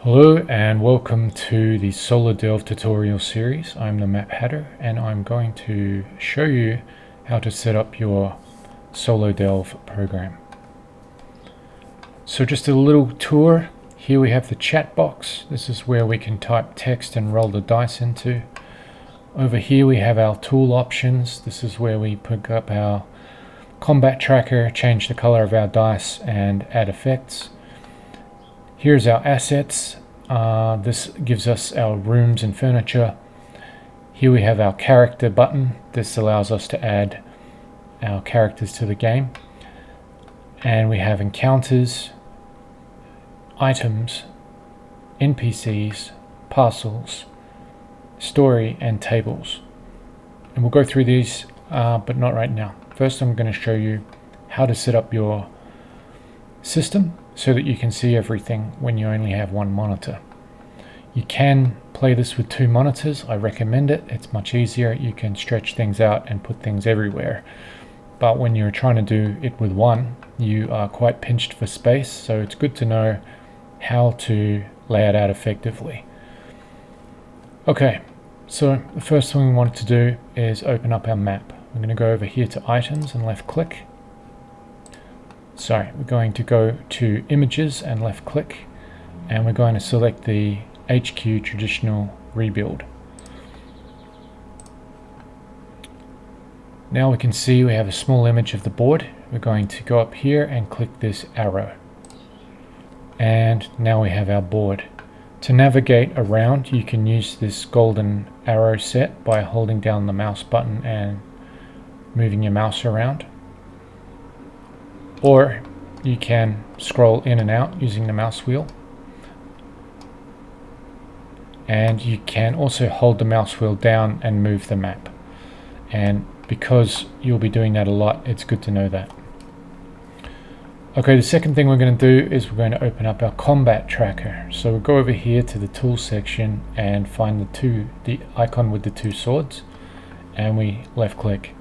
Hello and welcome to the SoLoDELVE tutorial series. I'm the Map Hatter and I'm going to show you how to set up your SoLoDELVE program. So just a little tour. Here we have the chat box. This is where we can type text and roll the dice into. Over here we have our tool options. This is where we pick up our combat tracker, change the color of our dice and add effects. Here's our assets. This gives us our rooms and furniture. Here we have our character button. This allows us to add our characters to the game. And we have encounters, items, NPCs, parcels, story, and tables. And we'll go through these, but not right now. First, I'm going to show you how to set up your system so that you can see everything when you only have one monitor. You can play this with two monitors. I recommend it. It's much easier. You can stretch things out and put things everywhere. But when you're trying to do it with one, you are quite pinched for space, so it's good to know how to lay it out effectively. Okay, so the first thing we want to do is open up our map. I'm going to go over here to items and left click. Sorry, we're going to go to images and left click, and we're going to select the HQ traditional rebuild. Now we can see we have a small image of the board. We're going to go up here and click this arrow. And now we have our board. To navigate around, you can use this golden arrow set by holding down the mouse button and moving your mouse around. Or you can scroll in and out using the mouse wheel. And you can also hold the mouse wheel down and move the map. And because you'll be doing that a lot, it's good to know that. Okay, the second thing we're going to do is we're going to open up our combat tracker. So we'll go over here to the tools section and find the icon with the two swords, and we left click.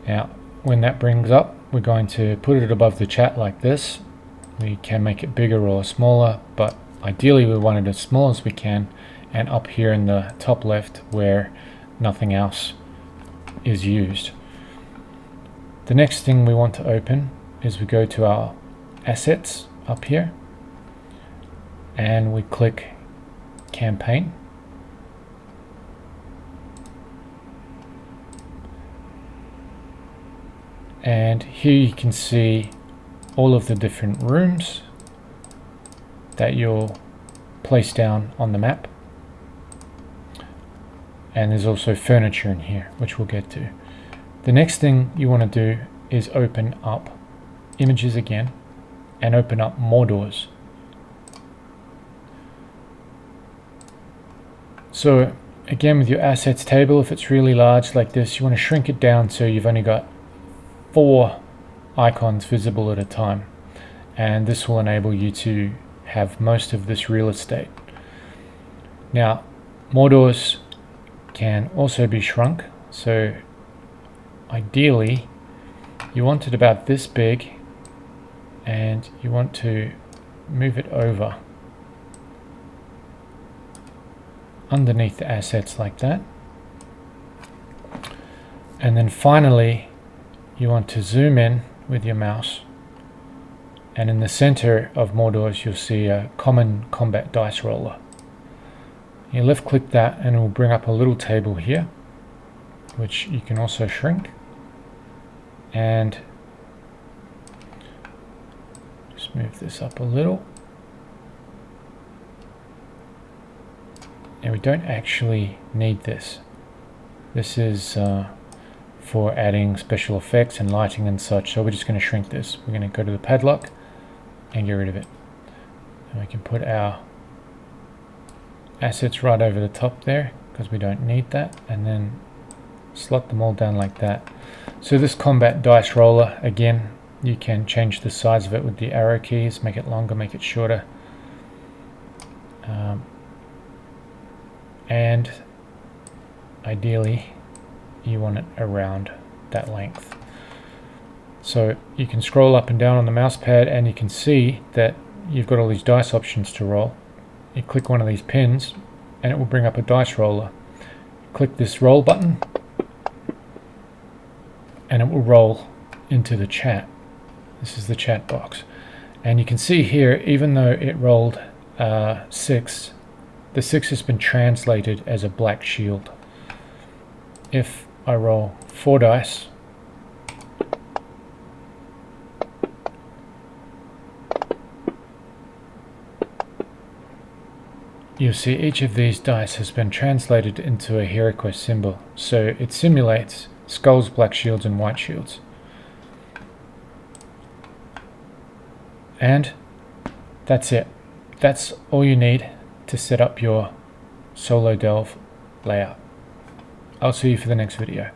Now when that brings up, we're going to put it above the chat like this. We can make it bigger or smaller, but ideally we want it as small as we can, and up here in the top left where nothing else is used. The next thing we want to open is we go to our assets up here and we click campaign. And here you can see all of the different rooms that you'll place down on the map. And there's also furniture in here, which we'll get to. The next thing you want to do is open up images again and open up more doors. So again, with your assets table, if it's really large like this, you want to shrink it down so you've only got 4 icons visible at a time, and this will enable you to have most of this real estate. Now, more doors can also be shrunk, so ideally you want it about this big, and you want to move it over underneath the assets like that. And then finally you want to zoom in with your mouse, and in the center of more doors you'll see a common combat dice roller. You left click that and it will bring up a little table here, which you can also shrink. And just move this up a little. And we don't actually need this. This is for adding special effects and lighting and such, so we're just going to shrink this. We're going to go to the padlock and get rid of it. And we can put our assets right over the top there because we don't need that, and then slot them all down like that. So this combat dice roller, again, you can change the size of it with the arrow keys, make it longer, make it shorter, and ideally you want it around that length. So you can scroll up and down on the mouse pad and you can see that you've got all these dice options to roll. you click one of these pins and it will bring up a dice roller. Click this roll button and it will roll into the chat. This is the chat box. And you can see here, even though it rolled 6, the 6 has been translated as a black shield. If I roll 4 dice, you'll see each of these dice has been translated into a hero quest symbol. So it simulates skulls, black shields, and white shields. And that's it. That's all you need to set up your SoLoDELVE layout. I'll see you for the next video.